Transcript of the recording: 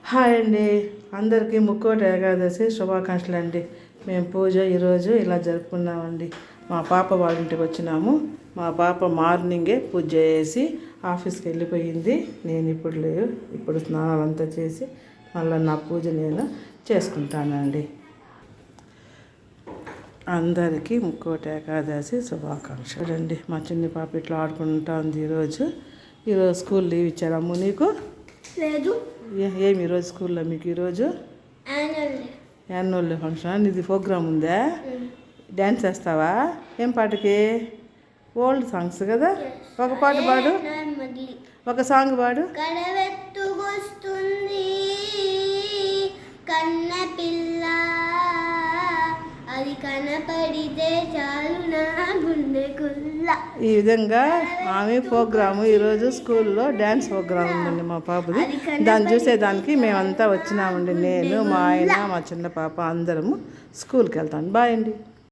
Hi అండి, అందరికీ ముక్కోటి ఏకాదశి శుభాకాంక్షలు అండి. మేము పూజ ఈరోజు ఇలా జరుపుకున్నామండి. మా పాప వాళ్ళ ఇంటికి వచ్చినాము. మా పాప మార్నింగే పూజ చేసి ఆఫీస్కి వెళ్ళిపోయింది. నేను ఇప్పుడు స్నానాలంతా చేసి మళ్ళీ నా పూజ నేను చేసుకుంటానండి. అందరికీ ముక్కోటి ఏకాదశి శుభాకాంక్షలు అండి. మా చిన్న పాప ఇట్లా ఆడుకుంటా ఉంది. ఈరోజు స్కూల్ లీవ్ ఇచ్చారమ్ము నీకు? లేదు. ఏమి ఈరోజు స్కూల్లో మీకు? ఈరోజు యాన్యువల్ డే ఫంక్షన్. ఇది ప్రోగ్రామ్ ఉందా? డ్యాన్స్ వేస్తావా? ఏం పాటకి? ఓల్డ్ సాంగ్స్ కదా. ఒక పాట పాడు, ఒక సాంగ్ పాడు. కన్న పిల్ల అది కనపడితే చాలు నా గుండెకుల్ల. ఈ విధంగా ఆమె ప్రోగ్రాము ఈరోజు స్కూల్లో డ్యాన్స్ ప్రోగ్రామ్ ఉందండి మా పాపది. దాన్ని చూసేదానికి మేమంతా వచ్చినామండి. నేను, మా ఆయన, మా చిన్న పాప అందరము స్కూల్కి వెళ్తాను. బాయ్ అండి.